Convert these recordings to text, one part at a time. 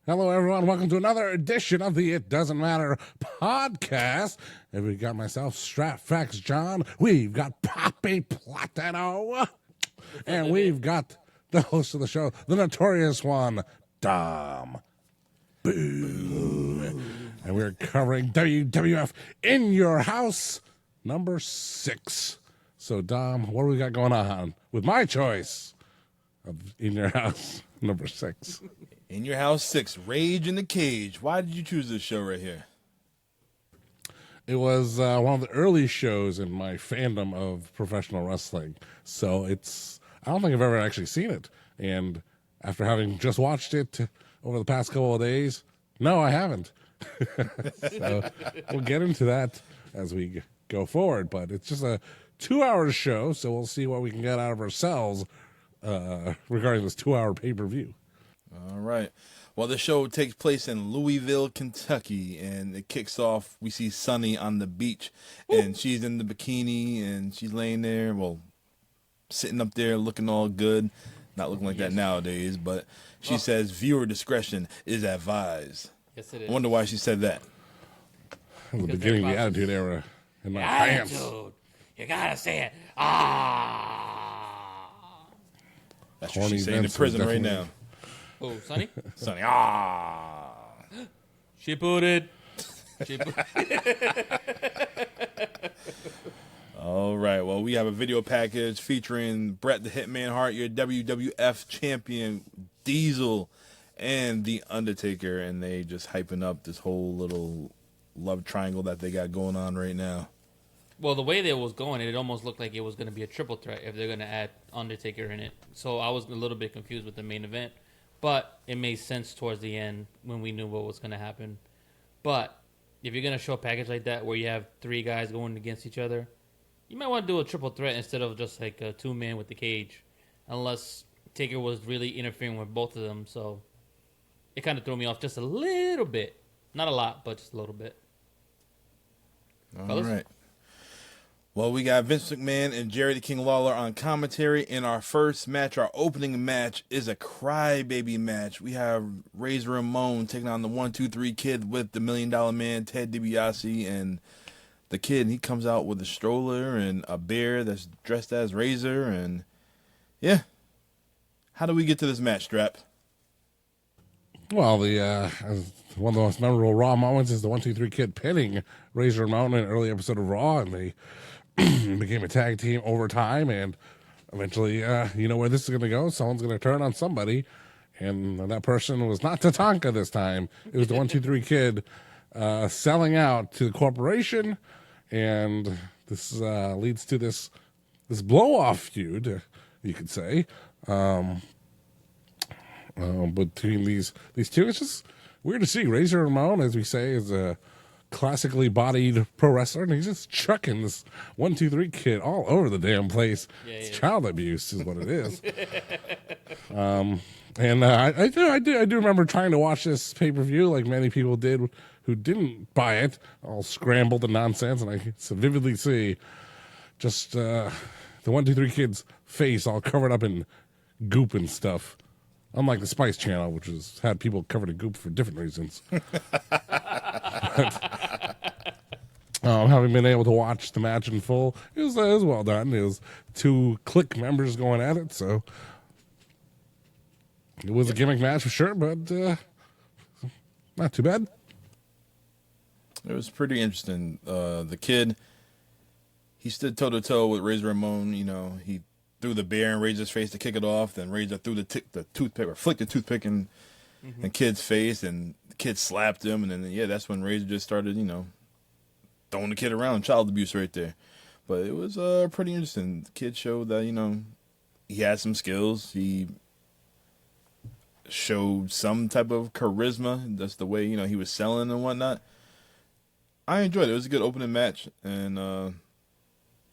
Hello, everyone. Welcome to another edition of the It Doesn't Matter podcast. And we got myself, Strapfax John. We've got Poppy Platano. And we've got the host of the show, the notorious one, Dom. Boo. And we're covering WWF In Your House, number 6. So, Dom, what do we got going on with my choice of In Your House, number 6? In Your House 6, Rage in the Cage. Why did you choose this show right here? It was one of the early shows in my fandom of professional wrestling. So I don't think I've ever actually seen it. And after having just watched it over the past couple of days, no, I haven't. So we'll get into that as we go forward. But it's just a 2-hour show, so we'll see what we can get out of ourselves regarding this 2-hour pay-per-view. All right. Well, the show takes place in Louisville, Kentucky, and it kicks off. We see Sunny on the beach, and she's in the bikini, and she's laying there, well, sitting up there looking all good. Not looking like that nowadays, but she says viewer discretion is advised. Yes, it is. I wonder why she said that. At the beginning of the Attitude Era in my pants. Attitude. You gotta say it. That's what she's saying in prison right now. Oh, Sonny? Sunny, She put it. All right. Well, we have a video package featuring Bret the Hitman Hart, your WWF champion, Diesel, and The Undertaker, and they just hyping up this whole little love triangle that they got going on right now. Well, the way that it was going, it almost looked like it was going to be a triple threat if they're going to add Undertaker in it. So I was a little bit confused with the main event. But it made sense towards the end when we knew what was going to happen. But if you're going to show a package like that where you have 3 guys going against each other, you might want to do a triple threat instead of just like a 2-man with the cage. Unless Taker was really interfering with both of them. So it kind of threw me off just a little bit. Not a lot, but just a little bit. All right. Well, we got Vince McMahon and Jerry the King Lawler on commentary. In our first match, our opening match is a crybaby match. We have Razor Ramon taking on the 1-2-3 Kid with the $1 Million Man, Ted DiBiase, and the Kid. He comes out with a stroller and a bear that's dressed as Razor, and yeah. How do we get to this match, Strap? Well, one of the most memorable Raw moments is the 1-2-3 Kid pinning Razor Ramon in an early episode of Raw, and they became a tag team over time, and eventually, you know where this is going to go. Someone's going to turn on somebody, and that person was not Tatanka this time. It was the 1-2-3 Kid selling out to the corporation, and this leads to this blow-off feud, you could say. Between these two, it's just weird to see. Razor Ramon, as we say, is a classically bodied pro wrestler, and he's just chucking this 1-2-3 Kid all over the damn place. It's child abuse is what it is. And I do remember trying to watch this pay-per-view like many people did who didn't buy it, all scrambled and nonsense, and I can vividly see just the 1-2-3 Kid's face all covered up in goop and stuff. Unlike the Spice Channel, which had people covered in goop for different reasons. Having been able to watch the match in full, it was well done. It was 2 Click members going at it, so it was a gimmick match for sure, but not too bad. It was pretty interesting. The Kid, he stood toe-to-toe with Razor Ramon. You know, he threw the bear in Razor's face to kick it off. Then Razor threw the toothpick, or flicked the toothpick in Kid's face, and the Kid slapped him. And then, that's when Razor just started, throwing the Kid around. Child abuse right there. But it was pretty interesting. The Kid showed that, he had some skills. He showed some type of charisma. That's the way, he was selling and whatnot. I enjoyed it. It was a good opening match. And,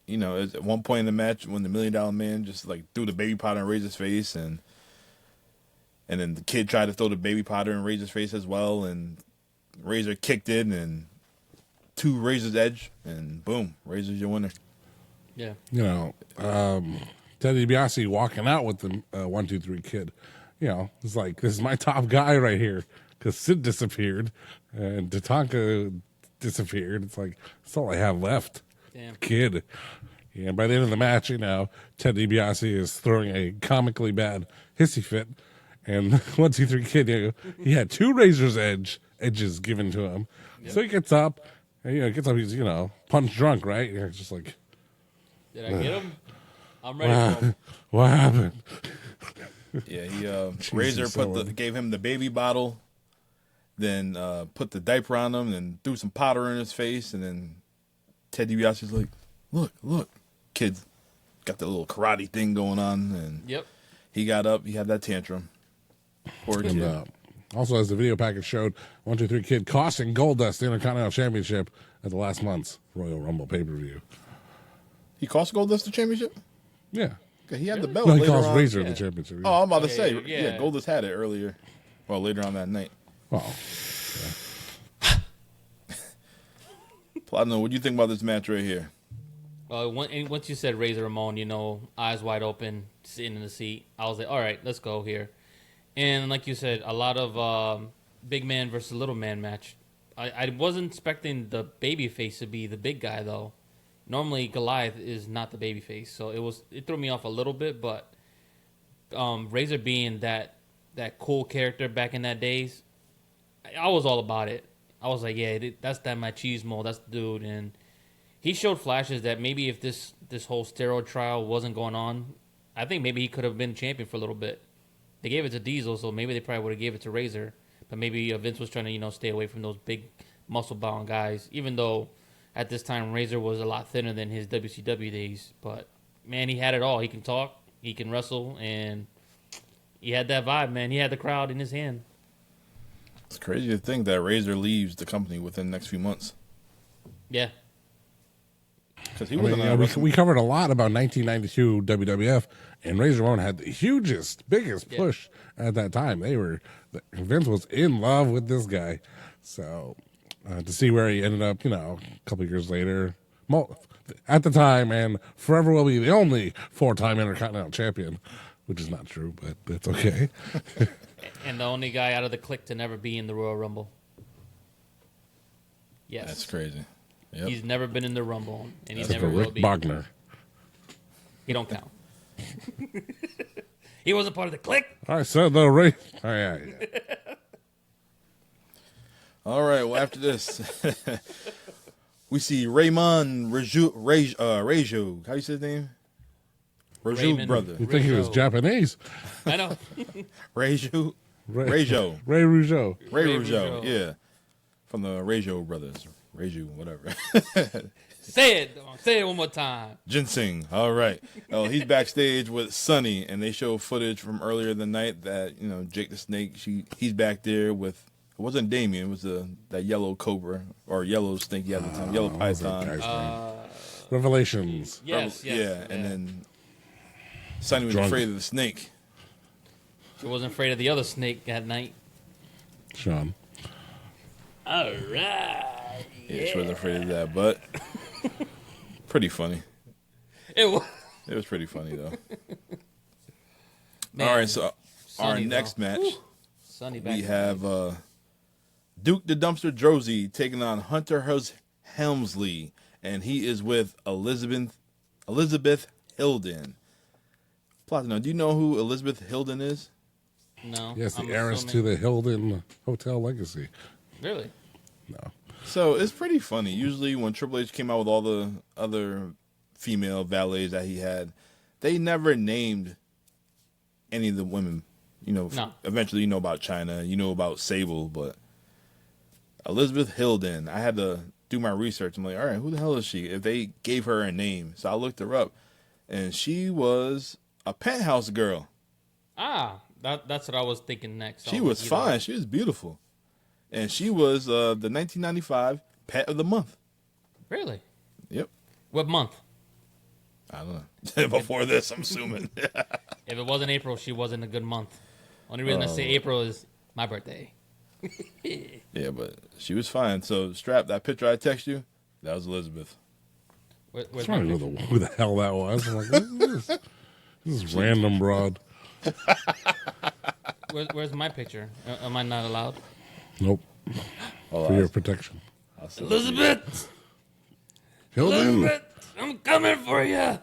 at one point in the match when the $1 Million Man just like threw the baby powder in Razor's face, and then the Kid tried to throw the baby powder in Razor's face as well, and Razor kicked it and to Razor's edge, and boom, Razor's your winner. Yeah. Ted DiBiase walking out with the 1-2-3 Kid. It's like, this is my top guy right here. because Sid disappeared and Tatanka disappeared. It's like, that's all I have left. Damn. Kid. And by the end of the match, Ted DiBiase is throwing a comically bad hissy fit. And 1, 2, 3 Kid, he had 2 Razor's edges given to him. Yep. So he gets up, and he's, punch drunk, right? And it's just like, did I get him? I'm ready for him. What happened? Yeah, Razor gave him the baby bottle, then put the diaper on him, and threw some powder in his face, and then Ted DiBiase's like, look, kid got the little karate thing going on, and yep. He got up, he had that tantrum. Poor kid. And, also, as the video package showed, 1, 2, 3 Kid costing Goldust the Intercontinental Championship at the last month's Royal Rumble pay-per-view. He cost Goldust the championship? Yeah. He had the belt. No, he later cost on. Razor the championship. Yeah. Oh, I'm about to say, yeah. Goldust had it earlier. Well, later on that night. Oh. Platinum, what do you think about this match right here? Once you said Razor Ramon, eyes wide open, sitting in the seat, I was like, all right, let's go here. And like you said, a lot of big man versus little man match. I wasn't expecting the babyface to be the big guy, though. Normally, Goliath is not the babyface, so it threw me off a little bit. But Razor being that cool character back in that days, I was all about it. I was like, yeah, that's that machismo, that's the dude. And he showed flashes that maybe if this whole steroid trial wasn't going on, I think maybe he could have been champion for a little bit. They gave it to Diesel, so maybe they probably would have gave it to Razor. But maybe Vince was trying to, stay away from those big muscle-bound guys, even though at this time Razor was a lot thinner than his WCW days. But, man, he had it all. He can talk, he can wrestle, and he had that vibe, man. He had the crowd in his hand. It's crazy to think that Razor leaves the company within the next few months. Yeah. Because he was we covered a lot about 1992 WWF, and Razor Ramon had the biggest push at that time. Vince was in love with this guy. So to see where he ended up, a couple of years later, at the time, and forever will be the only 4-time Intercontinental Champion, which is not true, but it's okay. And the only guy out of the clique to never be in the Royal Rumble. Yes. That's crazy. Yep. He's never been in the Rumble, and he That's never for will Rick be. Bogner. He don't count. He wasn't part of the clique. I said the Ray. Oh, yeah. All right. Well, after this, we see Ramon Rejo. How do you say his name? Rejo brother. You think he was Japanese? I know. Rejo. Ray Rougeau. Ray Rougeau. Yeah. From the Rejo brothers. Reju, whatever. Say it one more time. Ginseng. All right. Oh, he's backstage with Sonny, and they show footage from earlier in the night that Jake the Snake. He's back there with. It wasn't Damien. It was that yellow cobra or yellow snake. Yeah, at the time, yellow python. Revelations. Yes. Yeah, and then Sonny was afraid of the snake. He wasn't afraid of the other snake that night. Shawn. All right. Yeah, she wasn't afraid of that, but pretty funny. It was pretty funny, though. Man, all right, so our Sonny, next match, we have Duke the Dumpster Droese taking on Hunter Helmsley, and he is with Elizabeth Hilden. Platinum, do you know who Elizabeth Hilden is? No. Yes, the heiress to the Hilden Hotel legacy. Really? No. So it's pretty funny. Usually when Triple H came out with all the other female valets that he had, they never named any of the women. No. Eventually you know about China, you know about Sable, but Elizabeth Hilden, I had to do my research. I'm like, all right, who the hell is she? If they gave her a name. So I looked her up, and she was a Penthouse girl. That's what I was thinking next. She was fine. She was beautiful. And she was the 1995 Pet of the Month. Really? Yep. What month? I don't know. Before this, I'm assuming. If it wasn't April, she wasn't a good month. Only reason I say April is my birthday. Yeah, but she was fine. So, Strap, that picture I text you, that was Elizabeth. Where's I don't know who the hell that was. I'm like, this is random broad. Where's my picture? Am I not allowed? Nope. Oh, For your protection. Elizabeth! Hilden. Elizabeth! I'm coming for you!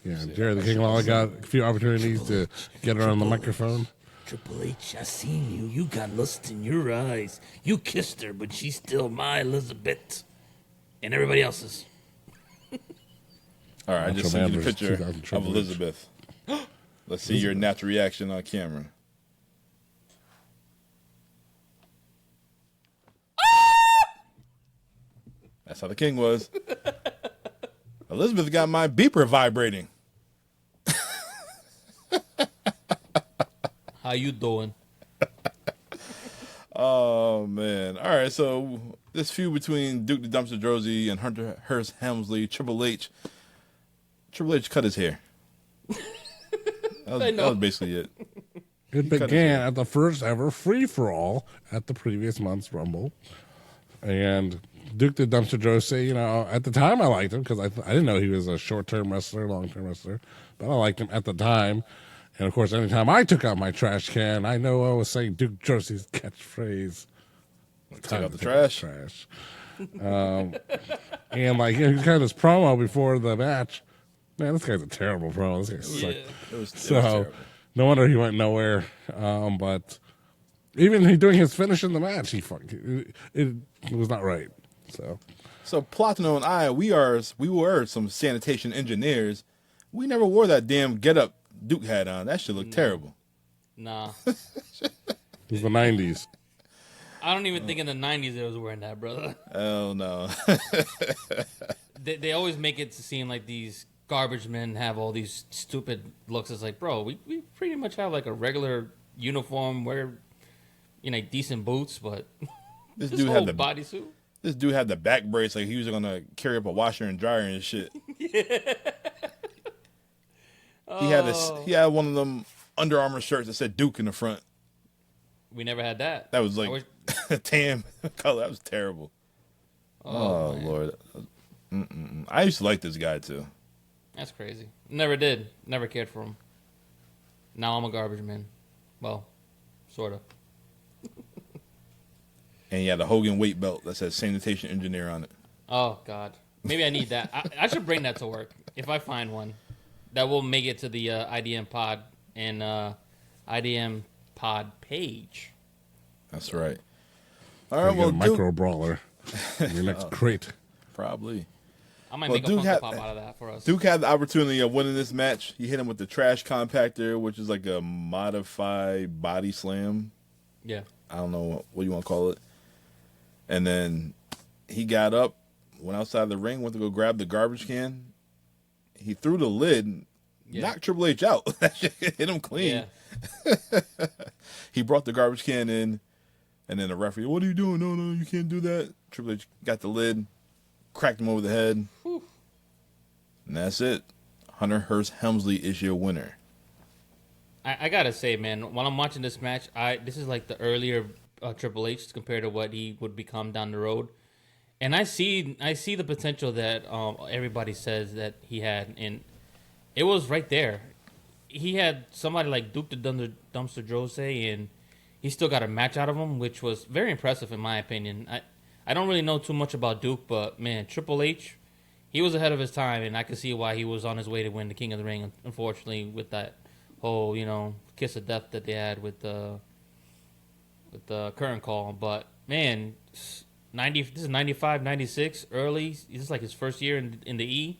Yeah, Jerry the King Lawler got a few opportunities to get her on the microphone. Triple H, I seen you. You got lust in your eyes. You kissed her, but she's still my Elizabeth. And everybody else's. All right, I just Macho sent you Man the versus picture 2000 of Triple H. Elizabeth. Let's see your natural reaction on camera. That's how the king was. Elizabeth got my beeper vibrating. How you doing? Oh, man. All right, so this feud between Duke the Dumpster Droese and Hearst Helmsley, Triple H. Triple H cut his hair. That was basically it. It began at the first ever free-for-all at the previous month's Rumble. And Duke the Dumpster Droese, you know, at the time I liked him because I didn't know he was a short-term wrestler, long-term wrestler. But I liked him at the time. And, of course, anytime I took out my trash can, I know I was saying Duke Drosie's catchphrase. Take out the trash. And, like, he kind of this promo before the match. Man, this guy's a terrible promo. This guy sucked. It was So, terrible. no wonder he went nowhere. But even doing his finish in the match, it was not right. So Platino and I, we were some sanitation engineers. We never wore that damn getup Duke had on. That shit looked terrible. Nah. It was the 90s. I don't even think in the 90s they was wearing that, brother. Hell no. They always make it to seem like these garbage men have all these stupid looks. It's like, bro, we pretty much have like a regular uniform, wear, you know, decent boots, but This this dude whole had the bodysuit. This dude had the back brace like he was gonna carry up a washer and dryer and shit. He had one of them Under Armour shirts that said Duke in the front. We never had that. That was like tan color. That was terrible. Oh Lord. I used to like this guy too. That's crazy. Never did. Never cared for him. Now I'm a garbage man. Well, sort of. And he had a Hogan weight belt that says sanitation engineer on it. Oh, God. Maybe I need that. I should bring that to work if I find one. That will make it to the IDM pod and IDM pod page. That's right. All right, Well, well, micro brawler. Your next crate. probably. I might Well, make a Duke Funko had- Pop out of that for us. Duke had the opportunity of winning this match. He hit him with the trash compactor, which is like a modified body slam. Yeah. I don't know what you want to call it. And then he got up, went outside the ring, went to go grab the garbage can. He threw the lid, knocked Triple H out. That shit hit him clean. Yeah. He brought the garbage can in, and then the referee, what are you doing? No, you can't do that. Triple H got the lid, cracked him over the head. Whew. And that's it. Hunter Hearst Helmsley is your winner. I gotta say, man, while I'm watching this match, this is like the earlier Triple H compared to what he would become down the road, and I see the potential that everybody says that he had, and it was right there. He had somebody like Duke the Dumpster Droese, and he still got a match out of him, which was very impressive in my opinion. I don't really know too much about Duke, but man, Triple H, he was ahead of his time, and I can see why he was on his way to win the King of the Ring. Unfortunately, with that whole, kiss of death that they had with the current call. But man, this is 95, 96, early. This is like his first year in the E.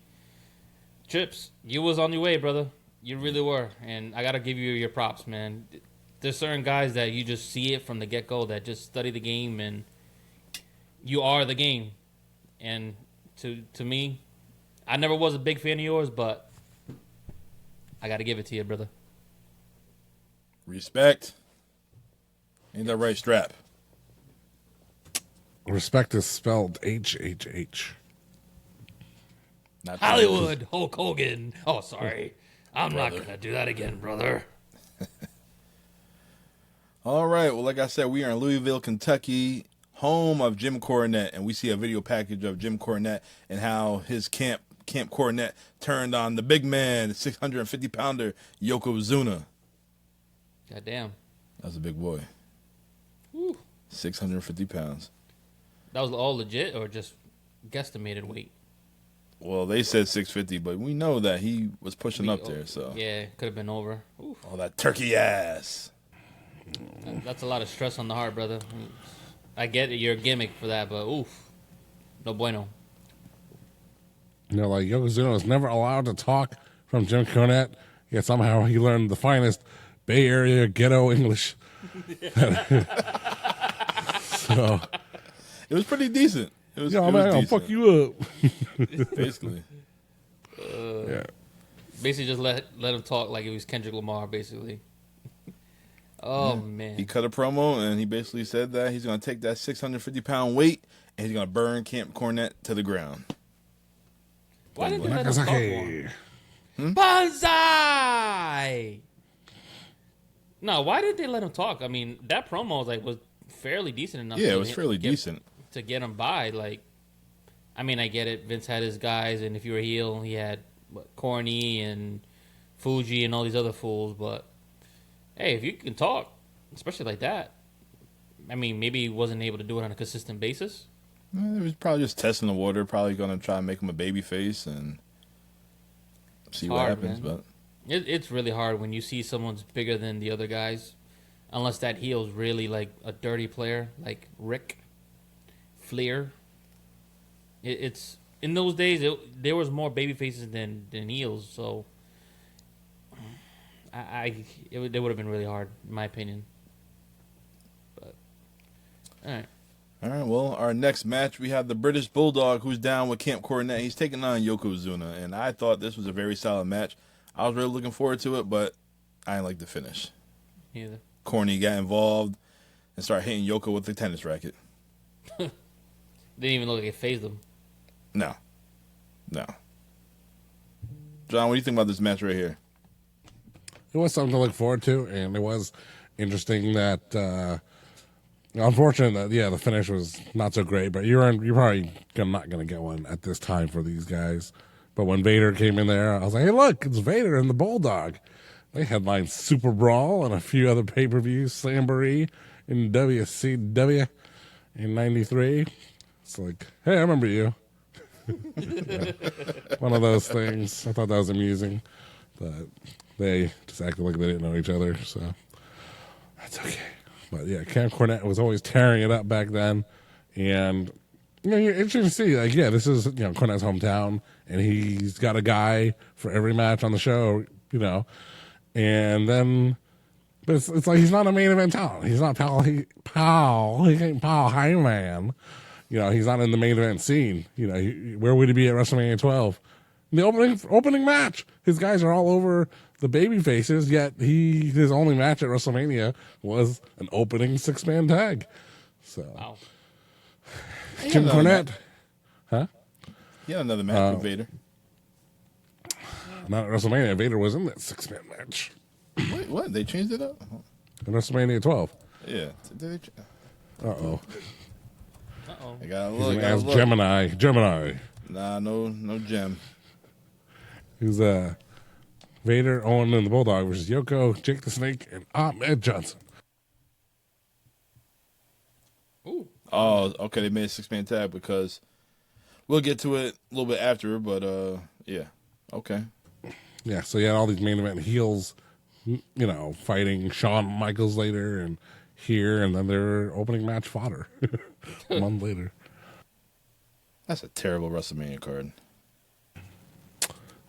Trips, you was on your way, brother. You really were, and I gotta give you your props, man. There's certain guys that you just see it from the get-go that just study the game, and you are the game. And to me, I never was a big fan of yours, but I gotta give it to you, brother. Respect. Ain't that right, Strap? Respect is spelled HHH. Not Hollywood, Hulk Hogan. Oh, sorry. I'm not going to do that again, brother. All right. Well, like I said, we are in Louisville, Kentucky, home of Jim Cornette, and we see a video package of Jim Cornette and how his Camp Cornette turned on the big man, the 650-pounder Yokozuna. Goddamn. That's a big boy. Whew. 650 pounds. That was all legit or just guesstimated weight? Well, they said 650, but we know that he was pushing up there. So yeah, could have been over. Oof. all that turkey ass. That's a lot of stress on the heart, brother. I get it, you're a gimmick for that, but oof, no bueno. You know, like Yokozuna was never allowed to talk from Jim Cornette, yet somehow he learned the finest Bay Area ghetto English. So It was pretty decent. It was, yeah, it man, was I'll decent, fuck you up. basically. Yeah. Basically, just let him talk like it was Kendrick Lamar, basically. Oh, man. He cut a promo and he basically said that he's going to take that 650-pound weight and he's going to burn Camp Cornette to the ground. Why didn't they let him talk Nagasaki. more? Banzai! No, why didn't they let him talk? I mean, that promo was fairly decent enough. Yeah, it was fairly decent. To get him by. Like, I mean, I get it. Vince had his guys, and if you were a heel, he had Corny and Fuji and all these other fools. But, hey, if you can talk, especially like that, I mean, maybe he wasn't able to do it on a consistent basis. It was probably just testing the water, probably going to try and make him a baby face and see what happens. Man. But It's really hard when you see someone's bigger than the other guys, unless that heel's really like a dirty player, like Rick Flair. It's in those days there was more baby faces than heels, so they would have been really hard in my opinion. But all right. all right, well, our next match, we have the British Bulldog, who's down with Camp Cornette. He's taking on Yokozuna, and I thought this was a very solid match. I was really looking forward to it, but I didn't like the finish. Neither. Corny got involved and started hitting Yoko with the tennis racket. Didn't even look like it phased them. No. John, what do you think about this match right here? It was something to look forward to, and it was interesting that. Unfortunate that the finish was not so great, but you're probably not going to get one at this time for these guys. But when Vader came in there, I was like, hey, look, it's Vader and the Bulldog. They headlined Super Brawl and a few other pay-per-views, Slamboree in WCW in '93. It's like, hey, I remember you. Yeah. One of those things. I thought that was amusing, but they just acted like they didn't know each other, so that's okay. But yeah, Camp Cornette was always tearing it up back then, and you're interesting to see. Like, yeah, this is Cornette's hometown, and he's got a guy for every match on the show, and then, but it's like he's not a main event talent. He's not He ain't Paul Heyman. He's not in the main event scene. Where would he be at WrestleMania 12? The opening match. His guys are all over the baby faces, yet his only match at WrestleMania was an opening 6-man tag. So Wow. Jim Cornette. Huh? He had another match with Vader. Not at WrestleMania. Vader was in that 6-man match. Wait, what? They changed it up? In WrestleMania 12. Yeah. Did they Uh-oh. I gotta He's look. an ass Gemini. Nah, no gem. He's Vader, Owen, and the Bulldog versus Yoko, Jake the Snake, and Ahmed Johnson. Ooh. Oh, okay. They made a 6-man tag because we'll get to it a little bit after, but yeah. Okay. Yeah, so you had all these main event heels, fighting Shawn Michaels later and here, and then their opening match fodder a month later. That's a terrible WrestleMania card.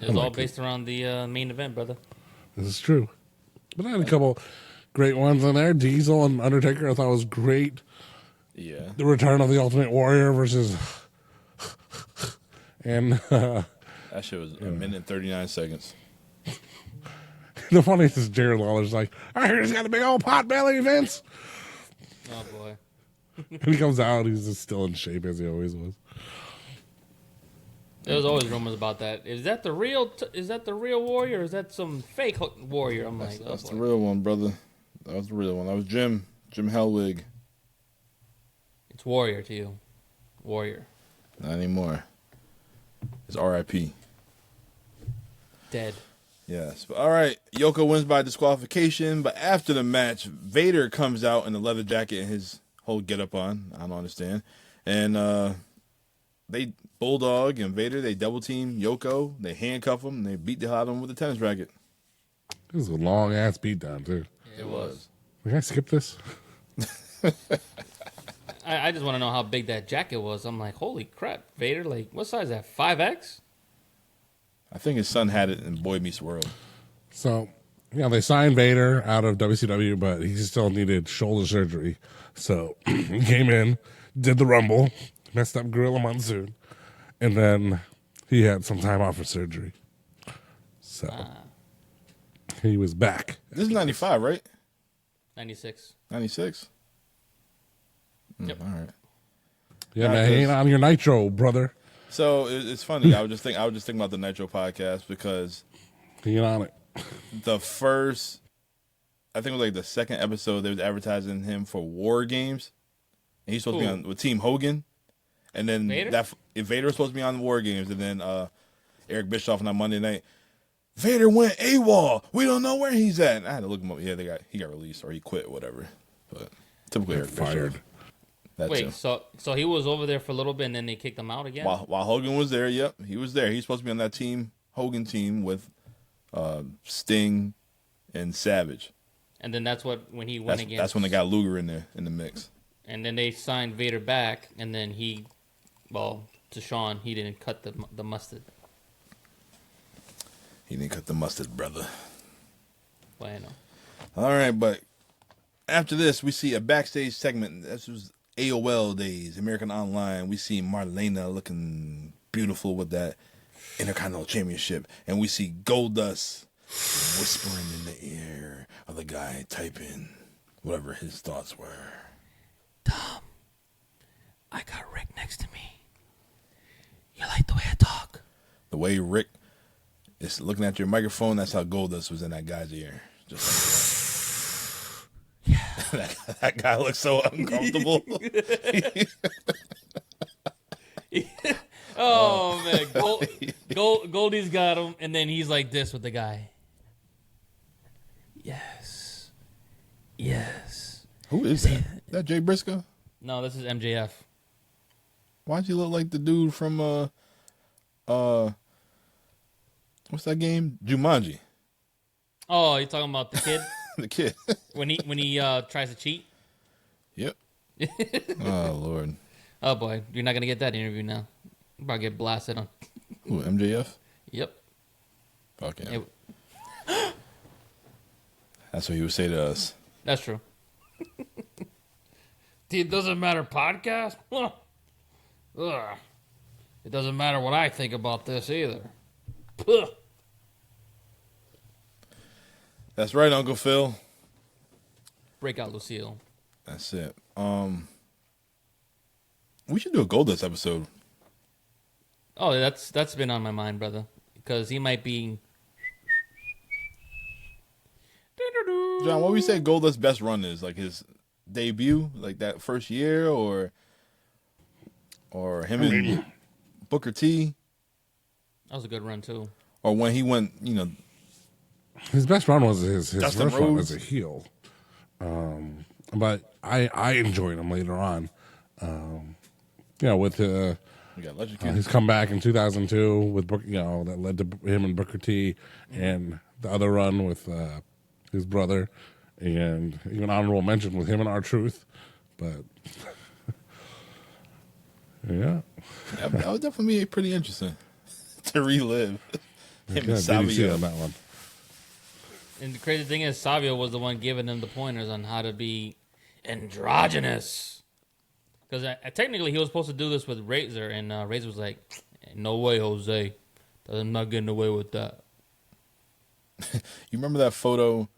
It was all based around the main event, brother. This is true. But I had a couple great ones in there. Diesel and Undertaker I thought was great. Yeah. The return of the Ultimate Warrior versus... and that shit was a minute and 39 seconds. The funniest is Jared Lawler's like, I hear he's got a big old pot belly, Vince. Oh boy. And he comes out, he's just still in shape as he always was. There was always rumors about that. Is that the real? Is that the real warrior? Or is that some fake warrior? I'm like, That's the real one, brother. That was the real one. That was Jim Hellwig. It's warrior to you, warrior. Not anymore. It's R.I.P. Dead. Yes. All right. Yoko wins by disqualification, but after the match, Vader comes out in the leather jacket and his whole getup on. I don't understand. And they Bulldog and Vader, they double team Yoko. They handcuff him. And they beat the hell out of him with a tennis racket. This is a long ass beatdown, too. It was. Can I skip this? I just want to know how big that jacket was. I'm like, holy crap, Vader! Like, what size is that? 5X? I think his son had it in Boy Meets World. So, they signed Vader out of WCW, but he still needed shoulder surgery. So, he came in, did the Rumble, messed up Gorilla Monsoon, and then he had some time off for surgery. So, he was back. This is 95, right? 96. 96? Yep. All right. Yeah, man, he ain't on your Nitro, brother. So it's funny. I was just thinking about the Nitro podcast because He ain't on it. the first, I think it was like the second episode, they was advertising him for War Games. And he's supposed to be on with Team Hogan. And then Vader? Vader was supposed to be on the War Games. And then Eric Bischoff on that Monday night, Vader went AWOL. We don't know where he's at. And I had to look him up. Yeah, he got released or he quit, whatever. But typically Eric Fired. Bischoff. That's Wait, him. so he was over there for a little bit and then they kicked him out again? While Hogan was there, yep, he was there. He's supposed to be on that Hogan team with Sting and Savage. And then that's when he went against... That's when they got Luger in there in the mix. And then they signed Vader back, and then to Shawn, he didn't cut the mustard. He didn't cut the mustard, brother. Bueno. All right, but after this, we see a backstage segment. This was AOL days, American Online. We see Marlena looking beautiful with that Intercontinental Championship, and we see Goldust whispering in the ear of the guy typing whatever his thoughts were. Tom, I got Rick next to me. You like the way I talk? The way Rick is looking at your microphone, that's how Goldust was in that guy's ear. Just like that. that guy looks so uncomfortable. Oh, man. Goldie's got him, and then he's like this with the guy. Yes. Yes. Who is that? That Jay Briscoe? No, this is MJF. Why'd you look like the dude from what's that game? Jumanji. Oh, you're talking about the kid? The kid. when he tries to cheat? Yep. Oh Lord. Oh boy, you're not gonna get that interview now. You're about to get blasted on. Who, MJF? Yep. Okay. That's what he would say to us. That's true. It doesn't matter podcast? Ugh. It doesn't matter what I think about this either. Ugh. That's right, Uncle Phil. Break out Lucille. That's it. We should do a Goldust episode. Oh, that's been on my mind, brother. Because he might be... John, what would you say Goldust's best run is? Like his debut? Like that first year? Or him and Booker T? That was a good run, too. Or when he went, His best run was his first Dustin run Rhodes. as a heel. But I enjoyed him later on. With we got Legend Kid. his comeback in 2002 with Booker, that led to him and Booker T, and the other run with his brother, and even honorable mention with him and R-Truth. But yeah, That would definitely be pretty interesting to relive. Him and DDT Savio. on that one. And the crazy thing is, Savio was the one giving them the pointers on how to be androgynous. Because technically, he was supposed to do this with Razor, and Razor was like, "No way, Jose. I'm not getting away with that." You remember that photo?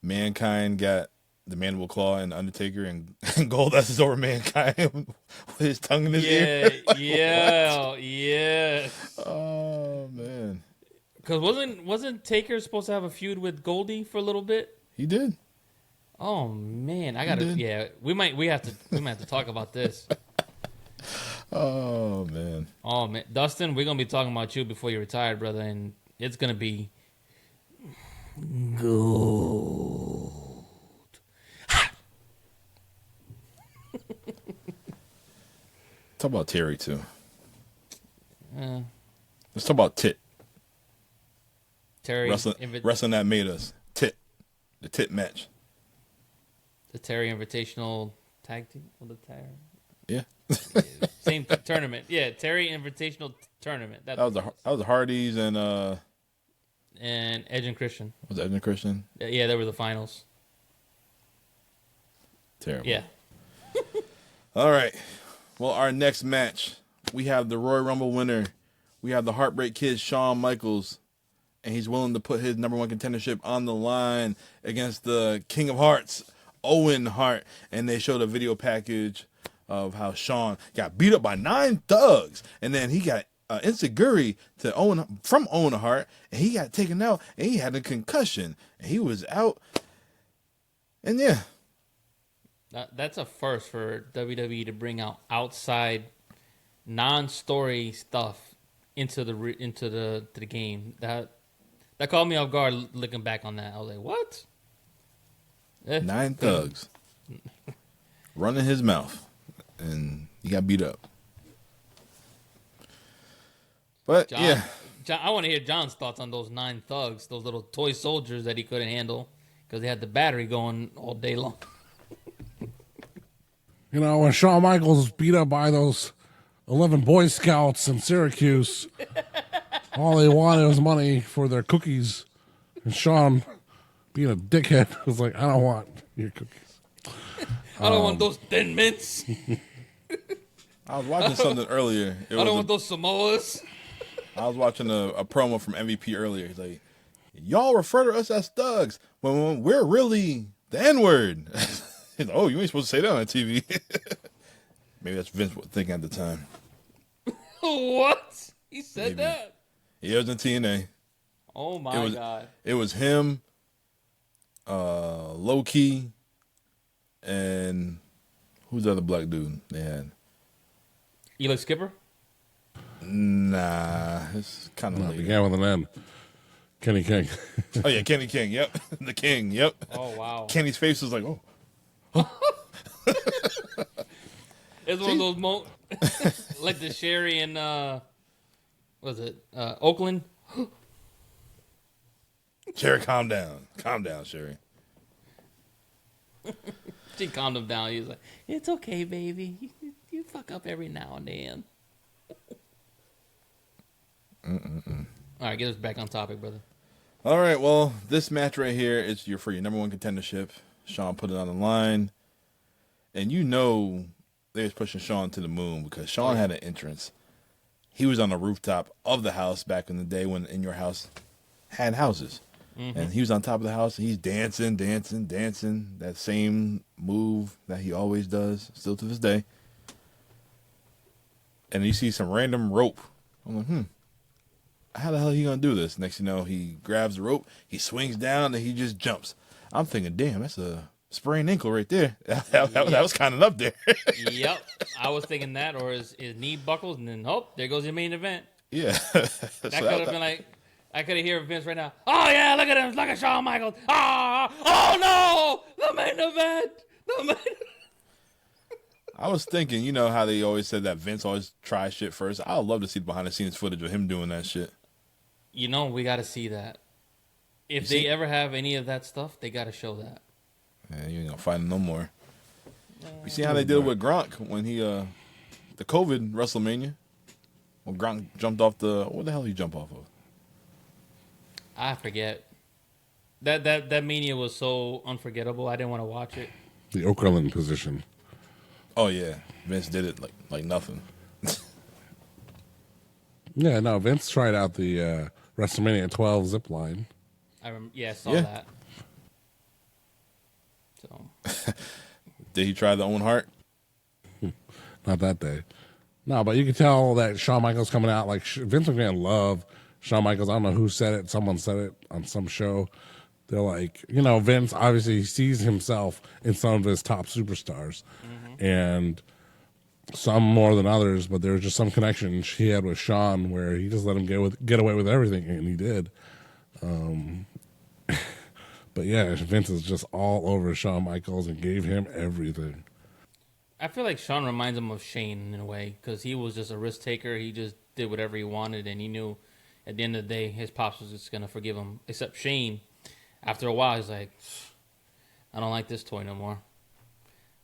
Mankind got the Mandible Claw and Undertaker, and Goldust is over Mankind with his tongue in his ear. Yeah. Oh man, Because wasn't Taker supposed to have a feud with Goldie for a little bit? he did. Oh man, did. Yeah, we might have to talk about this. Oh man, Oh man, Dustin, we're gonna be talking about you before you retire, brother, and it's gonna be Gold. Talk about Terry too. Uh, Let's talk about Tit. Terry Wrestling that made us. Tit. The Tit match. The Terry Invitational Tag Team. Well, the Terry. Yeah. Same tournament. Yeah, Terry Invitational Tournament. That was the Hardys and Edge and Christian. was it Edge and Christian? Yeah, they were the finals. Terrible. Yeah. All right. Well, our next match, we have the Royal Rumble winner. We have the Heartbreak Kid, Shawn Michaels, and he's willing to put his number one contendership on the line against the King of Hearts, Owen Hart. And they showed a video package of how Shawn got beat up by 9 thugs, and then he got insecurity to from Owen Hart, and he got taken out, and he had a concussion, and he was out. And yeah. That's a first for WWE to bring out outside non-story stuff into the game. That caught me off guard looking back on that. I was like, what? 9 thugs running his mouth, and he got beat up. But John, I want to hear John's thoughts on those 9 thugs, those little toy soldiers that he couldn't handle because they had the battery going all day long. You know, when Shawn Michaels was beat up by those 11 Boy Scouts in Syracuse, all they wanted was money for their cookies. And Shawn, being a dickhead, was like, I don't want your cookies. I don't want those Thin Mints. I was watching something earlier. I don't want those Samoas. I was watching a promo from MVP earlier. He's like, y'all refer to us as thugs when we're really the N-word. He's like, oh, you ain't supposed to say that on TV. Maybe that's Vince was thinking at the time. What? He said Maybe. that? It was in TNA. Oh, my God. It was him, Low Key, and who's the other black dude they had? Eli Skipper? Nah, it's kind of No, it later. began with an N. Kenny King. Oh, yeah, Kenny King. Yep. The King. Yep. Oh, wow. Kenny's face was like, oh. It's one of those like the Sherry in was it Oakland? Sherry, calm down. Calm down, Sherry. She calmed him down. He was like, "It's okay, baby. You fuck up every now and then." All right, get us back on topic, brother. All right, well, this match right here is for your number one contendership. Shawn put it on the line. And you know they was pushing Shawn to the moon because Shawn had an entrance. He was on the rooftop of the house back in the day when In Your House had houses. Mm-hmm. And he was on top of the house, and he's dancing. That same move that he always does, still to this day. And you see some random rope. I'm like, how the hell are you going to do this? Next thing you know, he grabs the rope, he swings down, and he just jumps. I'm thinking, damn, that's a sprained ankle right there. That was kind of up there. Yep. I was thinking that, or his knee buckles, and then, there goes your main event. Yeah. That could have been like, I could hear Vince right now. Oh, yeah, look at him. Look at Shawn Michaels. Oh, no. The main event. I was thinking, you know how they always said that Vince always tries shit first? I would love to see the behind-the-scenes footage of him doing that shit. You know, we got to see that. If they ever have any of that stuff, they got to show that. Man, you ain't going to find him no more. You see how they did with Gronk when he, the COVID WrestleMania? When Gronk jumped off what the hell did he jump off of? I forget. That Mania was so unforgettable. I didn't want to watch it. The Okerlund position. Oh, yeah. Vince did it like nothing. Yeah, no, Vince tried out the WrestleMania 12 zip line. I saw that. So, Did he try the Owen Hart? Not that day. No, but you could tell that Shawn Michaels coming out. Like, Vince McMahon loved Shawn Michaels. I don't know who said it. Someone said it on some show. They're like, Vince obviously sees himself in some of his top superstars. Mm-hmm. And some more than others, but there was just some connection he had with Shawn where he just let him get away with everything, and he did. But yeah, Vince is just all over Shawn Michaels and gave him everything. I feel like Shawn reminds him of Shane in a way because he was just a risk taker. He just did whatever he wanted, and he knew at the end of the day his pops was just gonna forgive him. Except Shane, after a while, he's like, I don't like this toy no more.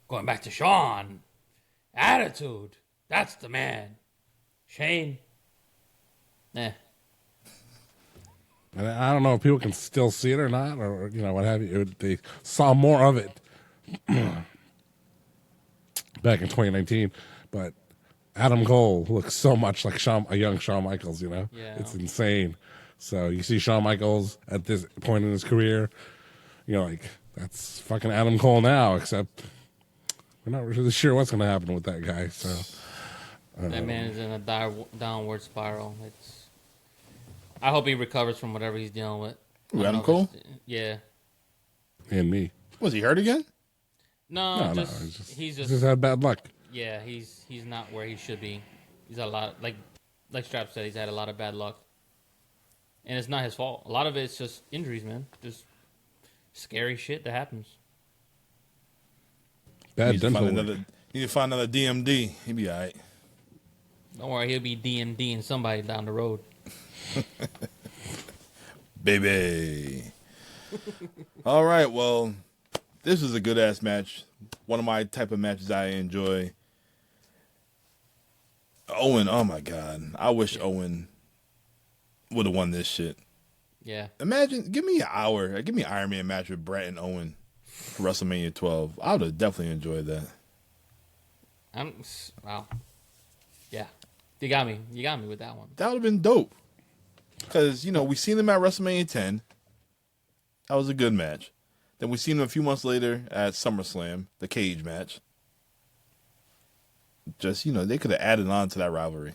Going back to Shawn, attitude. That's the man. Shane, eh. And I don't know if people can still see it or not, or what have you. They saw more of it back in 2019, but Adam Cole looks so much like a young Shawn Michaels. Yeah. It's insane. So you see Shawn Michaels at this point in his career, like that's fucking Adam Cole now. Except we're not really sure what's going to happen with that guy. So That man is in a downward spiral. I hope he recovers from whatever he's dealing with. Adam Cole? Yeah. and me. Was he hurt again? No, No, he's just had bad luck. yeah, he's not where he should be. He's had a lot like Strap said, he's had a lot of bad luck. And it's not his fault. A lot of it's just injuries, man. Just scary shit that happens. Bad dental work. Need to find another DMD. He'll be all right. Don't worry, he'll be DMD and somebody down the road. Baby. All right, well, this was a good-ass match. One of my type of matches I enjoy. Owen, oh my God. I wish Owen would have won this shit. Yeah. Imagine, give me an hour. Give me an Iron Man match with Bret and Owen for WrestleMania 12. I would have definitely enjoyed that. Wow. Yeah. You got me. You got me with that one. That would have been dope. Because, we seen them at WrestleMania 10. That was a good match. Then we seen them a few months later at SummerSlam, the cage match. Just, they could have added on to that rivalry.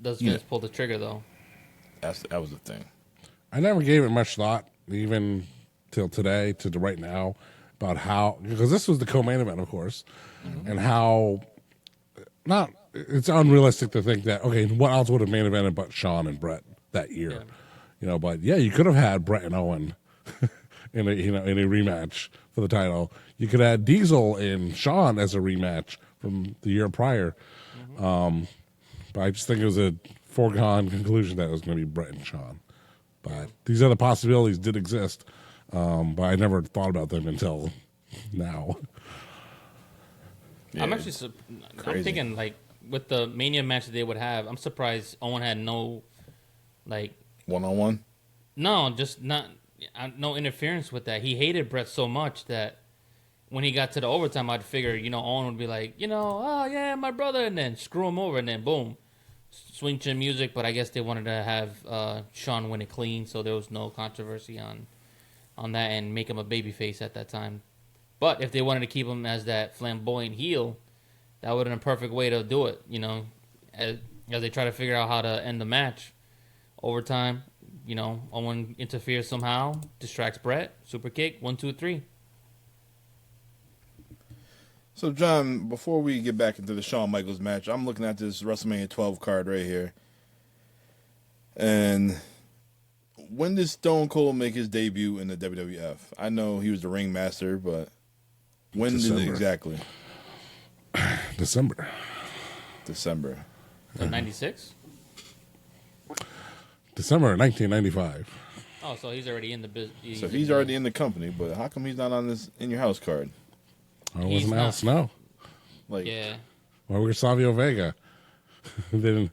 Does Vince pull the trigger, though? That was the thing. I never gave it much thought, even till today, to right now, about how, because this was the co-main event, of course, and how it's unrealistic to think that, okay, what else would have main evented but Shawn and Bret that year? Yeah. But yeah, you could have had Bret and Owen in a rematch for the title. You could have had Diesel and Shawn as a rematch from the year prior. But I just think it was a foregone conclusion that it was going to be Bret and Shawn. But these other possibilities did exist, but I never thought about them until now. Yeah, I'm actually I'm thinking, like, with the Mania match that they would have, I'm surprised Owen had no, like... One-on-one? No, just no interference with that. He hated Bret so much that when he got to the overtime, I'd figure, Owen would be like, oh, yeah, my brother, and then screw him over, and then boom. Swing chin music, but I guess they wanted to have Shawn win it clean, so there was no controversy on that and make him a babyface at that time. But if they wanted to keep him as that flamboyant heel, that would have been a perfect way to do it, as they try to figure out how to end the match. Overtime, Owen interferes somehow, distracts Bret, super kick, 1, 2, 3. So, John, before we get back into the Shawn Michaels match, I'm looking at this WrestleMania 12 card right here. And when did Stone Cold make his debut in the WWF? I know he was the ringmaster, but when did it exactly? December. So 96? December 1995. Oh, so he's already in the business. So he's already in the company, but how come he's not on this In Your House card? Or wasn't Al Snow? Yeah. Or we were Savio Vega. It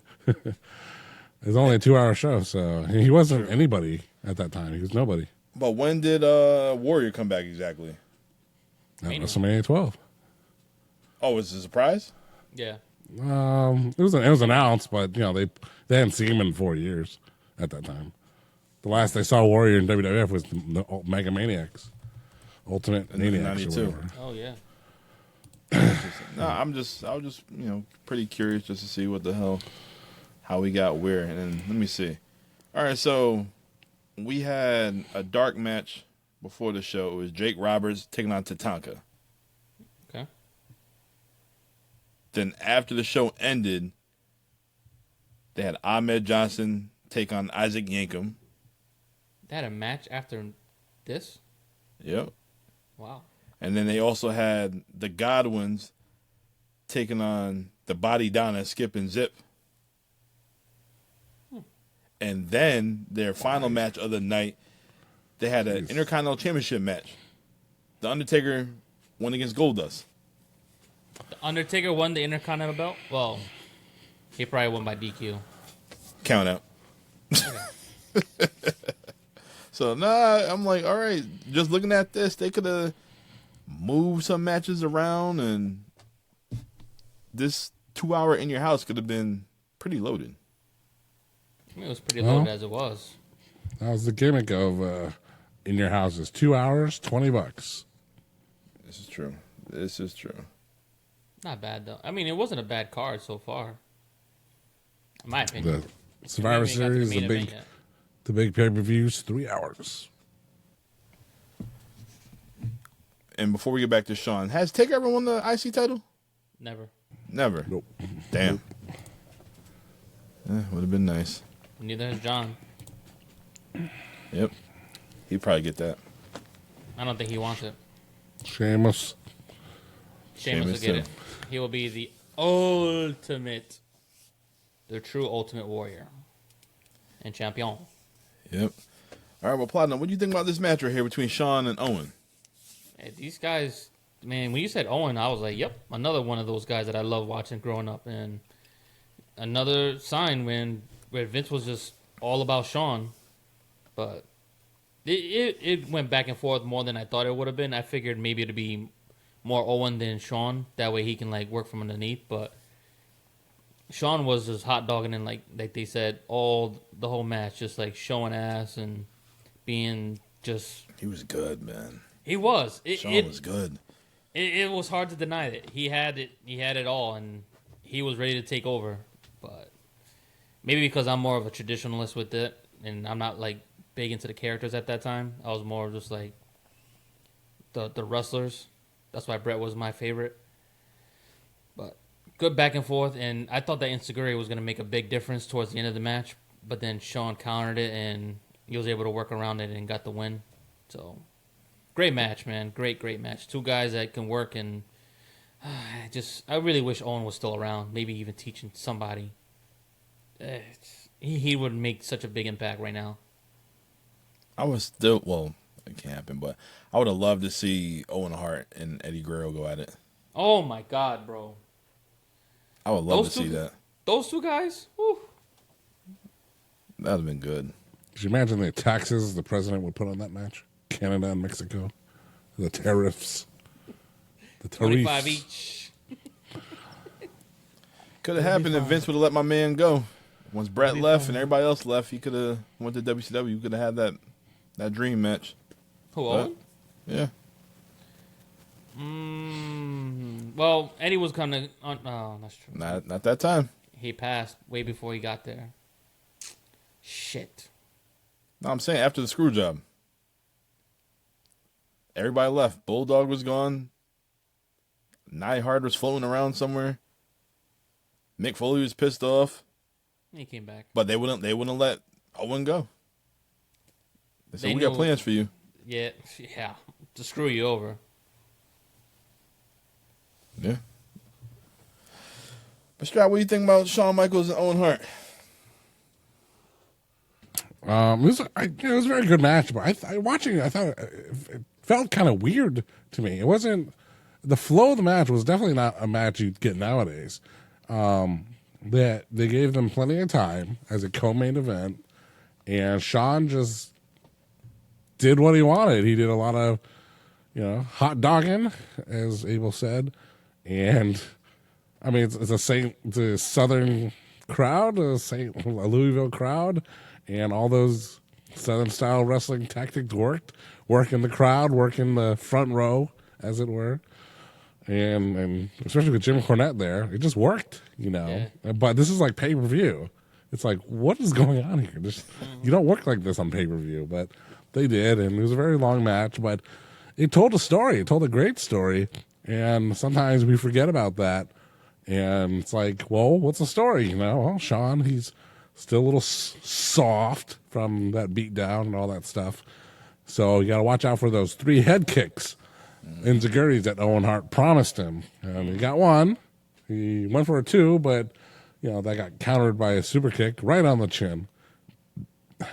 was only a 2-hour show, so he wasn't anybody at that time. He was nobody. But when did Warrior come back exactly? At WrestleMania 12. Oh, was it a surprise? Yeah. It was announced, but they hadn't seen him in 4 years at that time. The last they saw Warrior in WWF was the Mega Maniacs, Ultimate Maniacs, or 92. whatever. Oh, yeah. No, I was just pretty curious just to see what the hell, how we got where, and then let me see. All right, so we had a dark match before the show. It was Jake Roberts taking on Tatanka. Okay. Then after the show ended, they had Ahmed Johnson take on Isaac Yankem. They had a match after this? Yep. Wow. And then they also had the Godwins taking on the Body Donna, Skip and Zip. And then their final match of the night, they had an Intercontinental Championship match. The Undertaker won against Goldust. The Undertaker won the Intercontinental belt? Well, he probably won by DQ. Count out. So, I'm like, all right, just looking at this, they could have moved some matches around, and this 2 hour In Your House could have been pretty loaded. I mean, it was pretty loaded as it was. That was the gimmick of In Your House is 2 hours, $20. This is true. Not bad, though. I mean, it wasn't a bad card so far. In my opinion. The Survivor Series, the big pay-per-views, 3 hours. And before we get back to Shawn, has Taker ever won the IC title? Never. Nope. Damn. Would have been nice. Neither has John. Yep. He'd probably get that. I don't think he wants it. Sheamus will get it. He will be the true ultimate warrior and champion. Yep. All right, well, Platinum, what do you think about this match right here between Shawn and Owen? Hey, these guys, man, when you said Owen, I was like, yep, another one of those guys that I love watching growing up. And another sign where Vince was just all about Shawn. But it went back and forth more than I thought it would have been. I figured maybe it'd be more Owen than Shawn. That way he can, like, work from underneath. But Shawn was just hot dogging and, like they said, the whole match, just, like, showing ass and being just... He was good, man. He was. Shawn was good. It was hard to deny it. He had it all, and he was ready to take over. But maybe because I'm more of a traditionalist with it, and I'm not, like, big into the characters at that time. I was more just, like, the wrestlers. That's why Bret was my favorite. But good back and forth, and I thought that Insecurity was going to make a big difference towards the end of the match, but then Shawn countered it, and he was able to work around it and got the win. So, great match, man. Great match. Two guys that can work, and I really wish Owen was still around, maybe even teaching somebody. He would make such a big impact right now. I was still, well, it can't happen, but I would have loved to see Owen Hart and Eddie Guerrero go at it. Oh, my God, bro. I would love to see that. Those two guys? Whew. That would have been good. Could you imagine the taxes the president would put on that match? Canada and Mexico. The tariffs. The tariffs. 25 each. Could have happened if Vince would have let my man go. Once Bret left and everybody else left, he could have went to WCW. You could have had that dream match. Who, Owen? Yeah. Well, Eddie was kind of... Oh, that's true. Not that time. He passed way before he got there. Shit. No, I'm saying after the screw job. Everybody left. Bulldog was gone. Neidhart was floating around somewhere. Mick Foley was pissed off. He came back. But they wouldn't let Owen go. They said, we got plans for you. Yeah, to screw you over. Yeah. But Strat, what do you think about Shawn Michaels and Owen Hart? It was a very good match, but watching it, I thought it felt kind of weird to me. It wasn't, the flow of the match was definitely not a match you'd get nowadays. That they gave them plenty of time as a co-main event, and Shawn just did what he wanted. He did a lot of, hot dogging, as Abel said, and I mean it's a Southern crowd, a Louisville crowd, and all those Southern style wrestling tactics working the crowd, working the front row, as it were. And especially with Jim Cornette there, it just worked, Yeah. But this is like pay-per-view. It's like, what is going on here? You don't work like this on pay-per-view, but they did, and it was a very long match, but it told a story. It told a great story, and sometimes we forget about that. And it's like, well, what's the story? Well, Shawn, he's still a little soft from that beat down and all that stuff. So you got to watch out for those 3 head kicks, enziguris that Owen Hart promised him. And he got one. He went for a 2, but that got countered by a super kick right on the chin.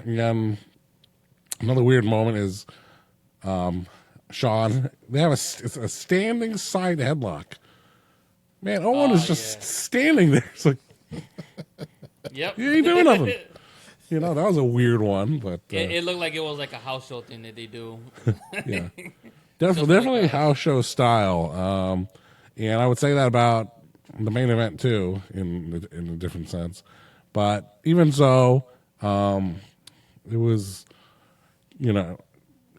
And another weird moment is Shawn. They have it's a standing side headlock. Man, Owen is just standing there. It's like, Yep. he ain't doing nothing. That was a weird one, but it looked like it was like a house show thing that they do. yeah, definitely like house show style. And I would say that about the main event too, in a different sense. But even so, it was, you want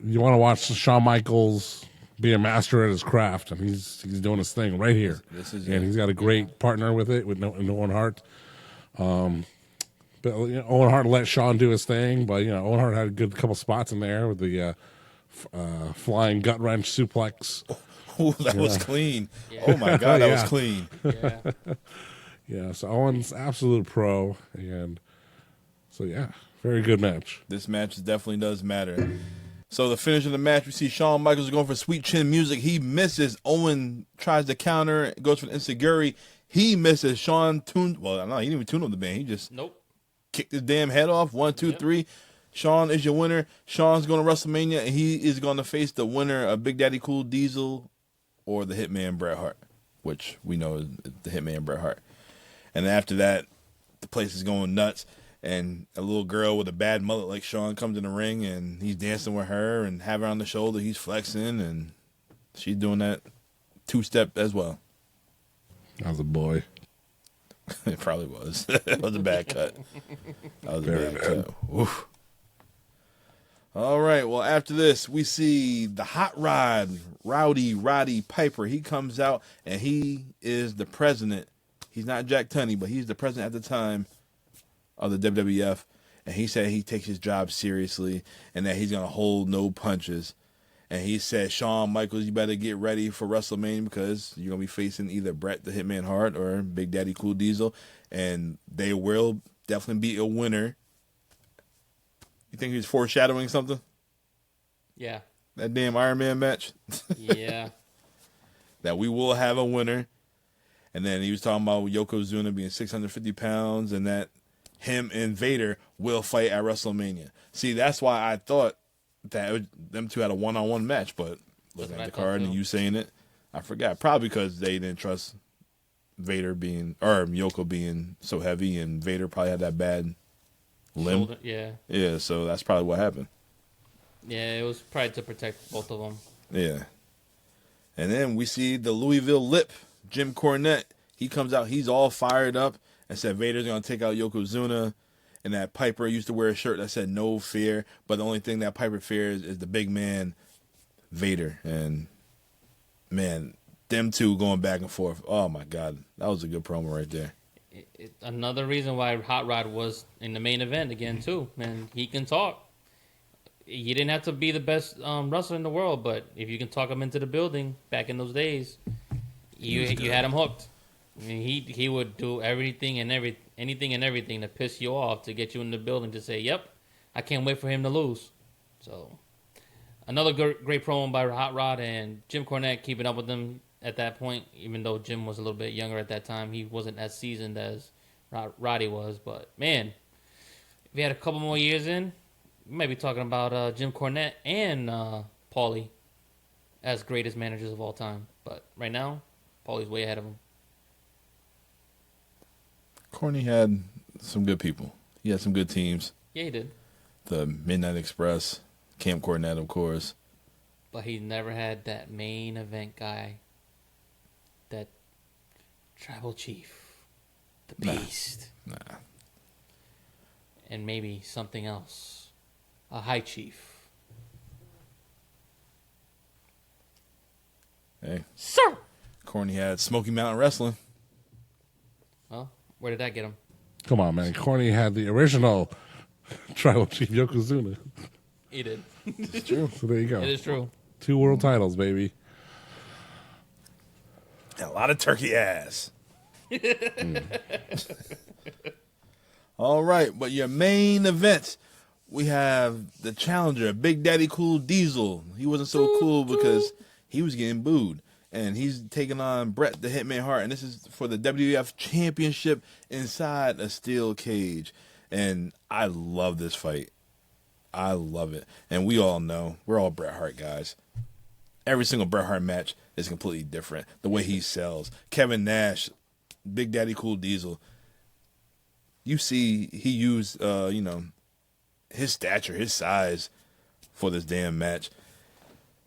to watch Shawn Michaels be a master at his craft, and he's doing his thing right here. And he's got a great partner with it with Owen Hart. But Owen Hart let Shawn do his thing, but Owen Hart had a good couple spots in there with the flying gut wrench suplex. Oh, that was clean. Yeah. Oh my God, that was clean. Yeah. Yeah, so Owen's absolute pro, and so very good match. This match definitely does matter. So the finish of the match, we see Shawn Michaels going for sweet chin music. He misses. Owen tries to counter, goes for the enziguri. He misses. Shawn tuned. Well, no, he didn't even tune up the band. He just kicked his damn head off. 1, 2, 3. Shawn is your winner. Shawn's going to WrestleMania, and he is going to face the winner of Big Daddy Cool Diesel or the Hitman Bret Hart, which we know is the Hitman Bret Hart. And after that, the place is going nuts. And a little girl with a bad mullet like Shawn comes in the ring, and he's dancing with her and have her on the shoulder. He's flexing, and she's doing that 2-step as well. That was a boy. It probably was. That was a bad cut. That was a bad cut. Oof. All right. Well, after this, we see the Hot Rod, Roddy Piper. He comes out, and he is the president. He's not Jack Tunney, but he's the president at the time of the WWF, and he said he takes his job seriously and that he's going to hold no punches. And he said, Shawn Michaels, you better get ready for WrestleMania because you're going to be facing either Bret the Hitman Hart or Big Daddy Cool Diesel, and they will definitely be a winner. You think he was foreshadowing something? Yeah. That damn Iron Man match? Yeah. That we will have a winner. And then he was talking about Yokozuna being 650 pounds and that him and Vader will fight at WrestleMania. See, that's why I thought that them two had a one-on-one match, but looking at the card and you saying it, I forgot. Probably because they didn't trust Vader being, or Yoko being so heavy, and Vader probably had that bad limb. Shoulder, yeah. Yeah, so that's probably what happened. Yeah, it was probably to protect both of them. Yeah. And then we see the Louisville Lip, Jim Cornette. He comes out, he's all fired up and said Vader's going to take out Yokozuna. And that Piper used to wear a shirt that said no fear. But the only thing that Piper fears is the big man, Vader. And, man, them two going back and forth. Oh, my God. That was a good promo right there. Another reason why Hot Rod was in the main event again, too. Man, he can talk. He didn't have to be the best wrestler in the world, but if you can talk him into the building back in those days, you had him hooked. I mean, he would do anything and everything to piss you off to get you in the building to say, "Yep, I can't wait for him to lose." So, another great promo by Hot Rod and Jim Cornette keeping up with them at that point. Even though Jim was a little bit younger at that time, he wasn't as seasoned as Roddy was. But man, if he had a couple more years in, we might be talking about Jim Cornette and Paulie as greatest managers of all time. But right now, Paulie's way ahead of him. Corny had some good people. He had some good teams. Yeah, he did. The Midnight Express, Camp Cornette, of course. But he never had that main event guy, that tribal chief, the Beast. Nah. And maybe something else. A high chief. Hey. Sir! Corny had Smoky Mountain Wrestling. Well, where did that get him? Come on, man. Corny had the original tribal chief Yokozuna. He did. It's true. So there you go. It is true. 2 world titles, baby. A lot of turkey ass. All right, but your main events, we have the challenger, Big Daddy Cool Diesel. He wasn't so cool because he was getting booed. And he's taking on Bret the Hitman Hart. And this is for the WWF Championship inside a steel cage. And I love this fight. I love it. And we all know, we're all Bret Hart guys. Every single Bret Hart match is completely different. The way he sells. Kevin Nash, Big Daddy Cool Diesel. You see he used, his stature, his size for this damn match.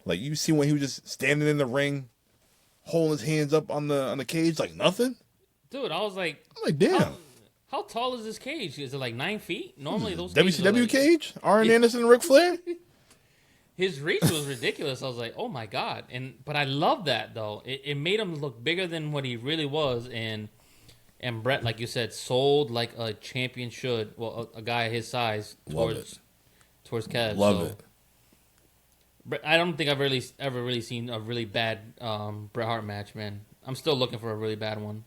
Like, you see when he was just standing in the ring, holding his hands up on the cage like nothing? Dude, I was like... I'm like, damn. How tall is this cage? Is it like 9 feet? Normally those WCW like, cage? Arn Anderson and Ric Flair? His reach was ridiculous. I was like, oh my God. But I love that, though. It made him look bigger than what he really was. And Bret, like you said, sold like a champion should. Well, a guy his size towards Kev. Love it. I don't think I've ever really seen a really bad Bret Hart match, man. I'm still looking for a really bad one.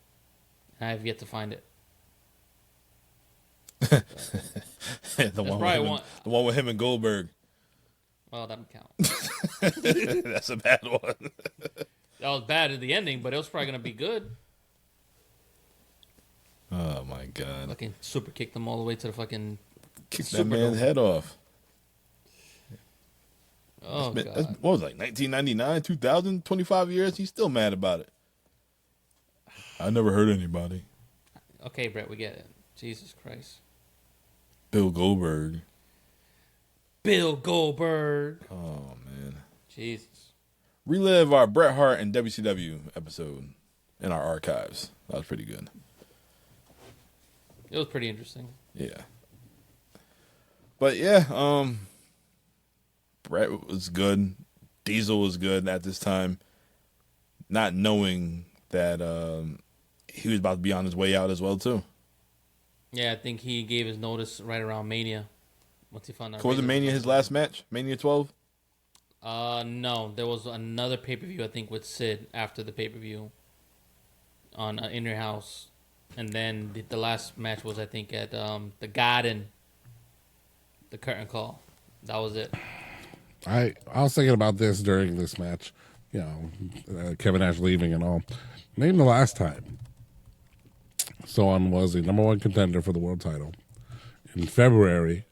I have yet to find it. the one with him and Goldberg. Well, that don't count. That's a bad one. That was bad at the ending, but it was probably going to be good. Oh, my God. Fucking super kicked them all the way to the fucking... Kicked that man's head off. Oh, God. What was it, like 1999, 2000, 25 years? He's still mad about it. I never hurt anybody. Okay, Bret, we get it. Jesus Christ. Bill Goldberg. Oh, man. Jesus. Relive our Bret Hart and WCW episode in our archives. That was pretty good. It was pretty interesting. Yeah. But yeah, Bret was good. Diesel was good at this time. Not knowing that he was about to be on his way out as well, too. Yeah, I think he gave his notice right around Mania. Once he found out. Was it Mania his last match? Mania 12? No. There was another pay-per-view, I think, with Sid after the pay-per-view on In Your House. And then the last match was, I think, at the Garden. The curtain call. That was it. I was thinking about this during this match. Kevin Nash leaving and all. Name the last time someone was a number one contender for the world title in February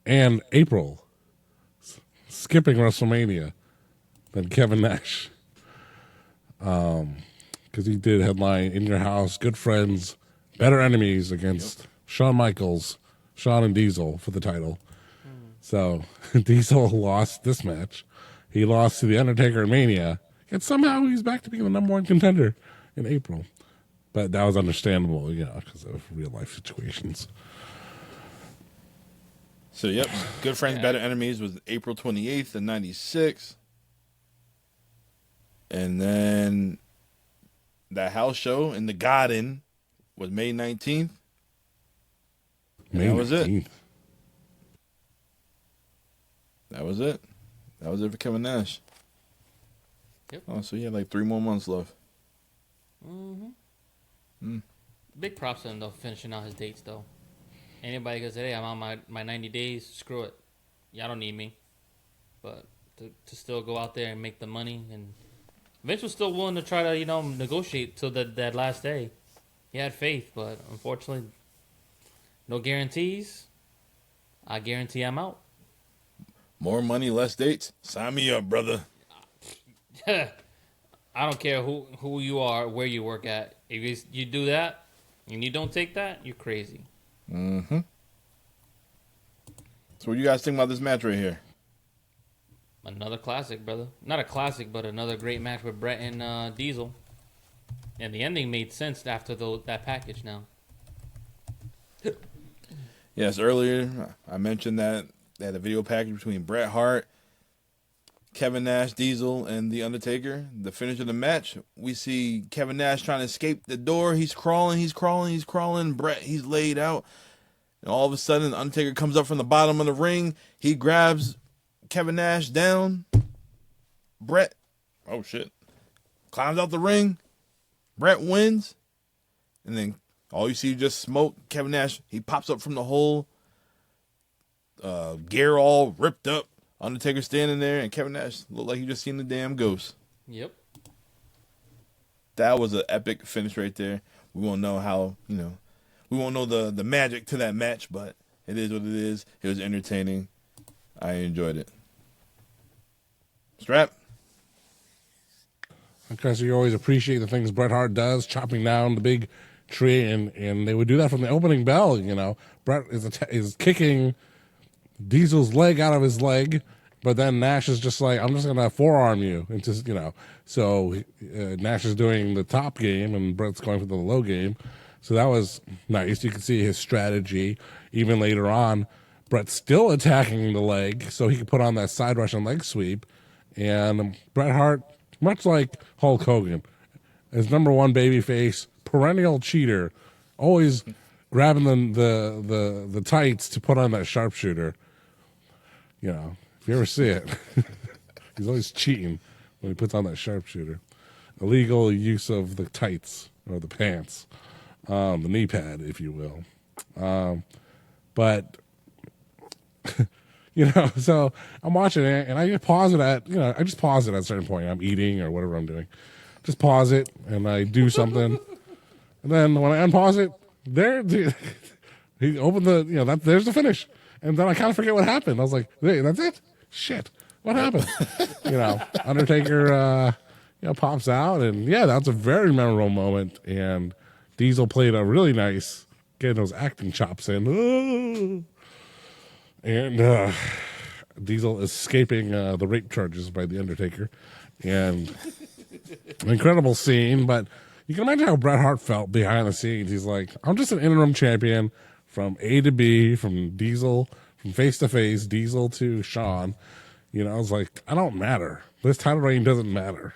and April, skipping WrestleMania, than Kevin Nash. Because he did headline In Your House, Good Friends, Better Enemies against Shawn Michaels, Shawn and Diesel for the title. So Diesel lost this match. He lost to The Undertaker in Mania. And somehow he's back to being the number one contender in April. But that was understandable, because of real life situations. So, yep. Good Friends, Better Enemies was April 28th of 96. And then that house show in the Garden was May 19th. That was it. That was it. That was it for Kevin Nash. Yep. Oh, so he had like 3 more months left. Big props to him, though, finishing out his dates, though. Anybody can say, hey, I'm on my 90 days, screw it. Y'all don't need me. But to still go out there and make the money. And Vince was still willing to try to, negotiate till that last day. He had faith, but unfortunately, no guarantees. I guarantee I'm out. More money, less dates? Sign me up, brother. I don't care who you are, where you work at. If you do that and you don't take that, you're crazy. Mm-hmm. So what do you guys think about this match right here? Another classic, brother. Not a classic, but another great match with Bret and Diesel. And the ending made sense after that package now. Yes, earlier I mentioned that they had a video package between Bret Hart, Kevin Nash, Diesel, and The Undertaker. The finish of the match, we see Kevin Nash trying to escape the door. He's crawling. Bret, he's laid out. And all of a sudden, The Undertaker comes up from the bottom of the ring. He grabs Kevin Nash down. Bret, oh shit, climbs out the ring. Bret wins. And then All you see is just smoke. Kevin Nash, he pops up from the hole. Gear all ripped up. Undertaker standing there, and Kevin Nash looked like he just seen the damn ghost. Yep. That was an epic finish right there. We won't know how, we won't know the magic to that match, but it is what it is. It was entertaining. I enjoyed it. Strap. Because you always appreciate the things Bret Hart does, chopping down the big tree, and they would do that from the opening bell. Bret is kicking Diesel's leg out of his leg, but then Nash is just like, I'm just gonna forearm you into, So Nash is doing the top game, and Bret's going for the low game. So that was nice. You can see his strategy. Even later on, Bret's still attacking the leg, so he could put on that side Russian leg sweep. And Bret Hart, much like Hulk Hogan, is number one babyface, perennial cheater, always grabbing the tights to put on that sharpshooter. If you ever see it, he's always cheating when he puts on that sharpshooter. Illegal use of the tights or the pants, the knee pad, if you will. But so I'm watching it, and I just pause it at a certain point. I'm eating or whatever I'm doing. Just pause it, and I do something. And then when I unpause it, he opened there's the finish. And then I kind of forget what happened. I was like, hey, that's it? Shit. What happened? Undertaker, pops out. And, that's a very memorable moment. And Diesel played a really nice, getting those acting chops in. Ooh. And Diesel escaping the rape charges by the Undertaker. And an incredible scene. But you can imagine how Bret Hart felt behind the scenes. He's like, I'm just an interim champion. From A to B, from Diesel, from face to face, Diesel to Shawn. I was like, I don't matter. This title reign doesn't matter.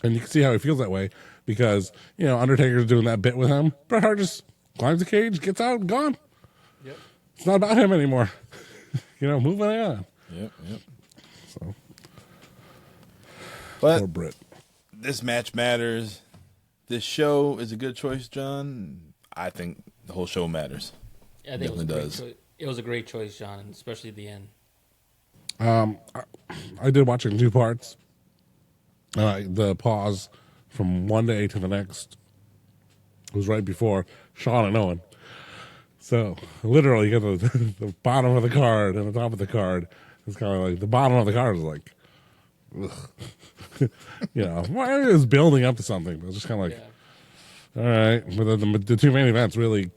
And you can see how he feels that way because, Undertaker's doing that bit with him. Bret Hart just climbs the cage, gets out, gone. Yep. It's not about him anymore. Moving on. Yep. So, but poor Bret. This match matters. This show is a good choice, John. I think the whole show matters. Yeah, I think it was a great choice, John, and especially at the end. I did watch it in two parts. The pause from one day to the next was right before Shawn and Owen. So literally, you get the bottom of the card and the top of the card. It's kind of like the bottom of the card is like, ugh. Well, it was building up to something. But it was just kind of like, all right. But the two main events really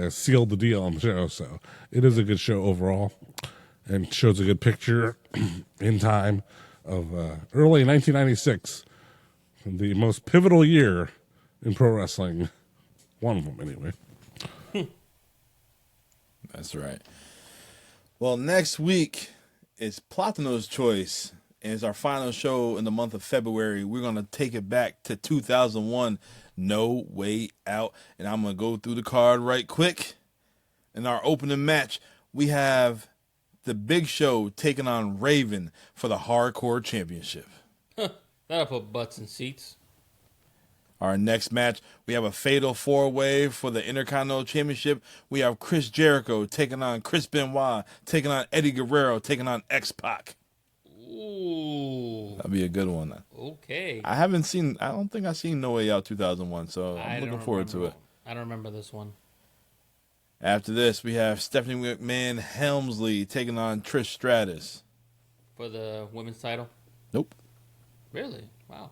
sealed the deal on the show. So it is a good show overall, and shows a good picture in time of early 1996, the most pivotal year in pro wrestling. One of them, anyway. That's right. Well, next week is Platino's Choice, and it's our final show in the month of February. We're going to take it back to 2001, No Way Out, and I'm going to go through the card right quick. In our opening match, we have the Big Show taking on Raven for the Hardcore Championship. That'll put butts in seats. Our next match, we have a fatal four-way for the Intercontinental Championship. We have Chris Jericho taking on Chris Benoit, taking on Eddie Guerrero, taking on X-Pac. Ooh. That'll be a good one. Okay. I don't think I've seen No Way Out 2001, so I'm looking forward to it. I don't remember this one. After this, we have Stephanie McMahon Helmsley taking on Trish Stratus. For the women's title? Nope. Really? Wow.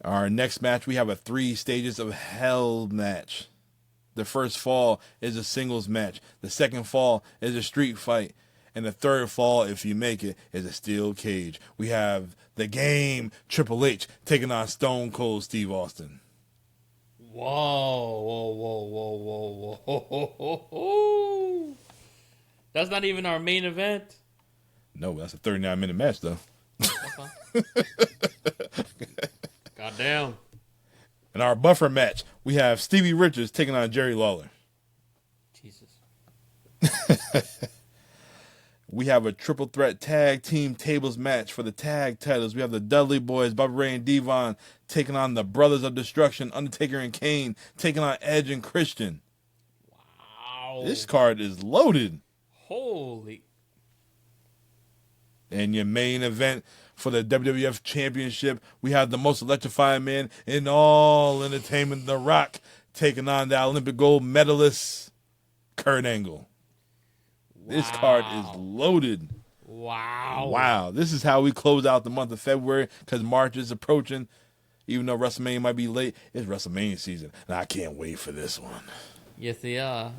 Our next match, we have a 3 Stages of Hell match. The first fall is a singles match. The second fall is a street fight. And the third fall, if you make it, is a steel cage. We have The Game, Triple H, taking on Stone Cold Steve Austin. Whoa. That's not even our main event. No, that's a 39-minute match, though. Goddamn. In our buffer match, we have Stevie Richards taking on Jerry Lawler. Jesus. We have a triple threat tag team tables match for the tag titles. We have the Dudley Boys, Bubba Ray and Devon, taking on the Brothers of Destruction, Undertaker and Kane, taking on Edge and Christian. Wow. This card is loaded. Holy. And your main event for the WWF Championship, we have the most electrifying man in all entertainment, The Rock, taking on the Olympic gold medalist, Kurt Angle. This card is loaded. Wow. Wow. This is how we close out the month of February because March is approaching. Even though WrestleMania might be late, it's WrestleMania season. And I can't wait for this one. Yes, they are.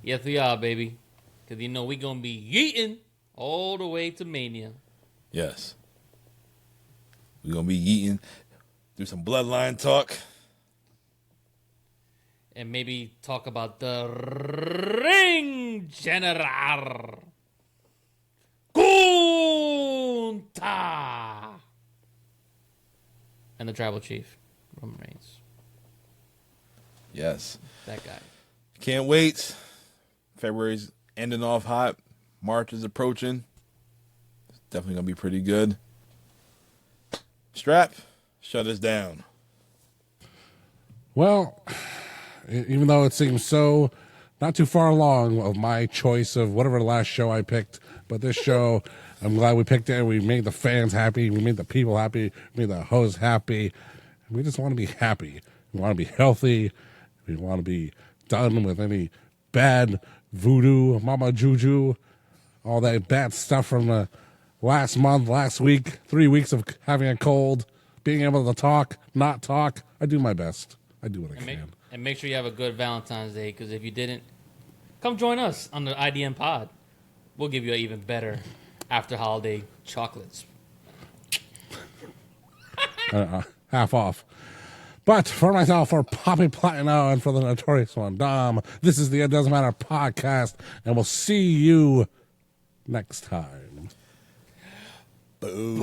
Yes, we are, baby. Because, you know, we're going to be yeeting all the way to Mania. Yes. We're going to be eating, do some bloodline talk. And maybe talk about the Ring General. Gunta. And the Tribal Chief, Roman Reigns. Yes. That guy. Can't wait. February's ending off hot. March is approaching. It's definitely going to be pretty good. Strap, shut us down. Well, even though it seems so not too far along of my choice of whatever last show I picked, but this show, I'm glad we picked it. We made the fans happy. We made the people happy. We made the hosts happy. We just want to be happy. We want to be healthy. We want to be done with any bad voodoo, mama juju, all that bad stuff from the last month, last week, 3 weeks of having a cold, being able to talk, not talk. I do my best. I do what I can. And make sure you have a good Valentine's Day, because if you didn't, come join us on the IDM pod. We'll give you an even better after holiday chocolates. Half off. But for myself, for Poppy Platino, and for the Notorious One, Dom, this is the It Doesn't Matter podcast, and we'll see you next time. Boom.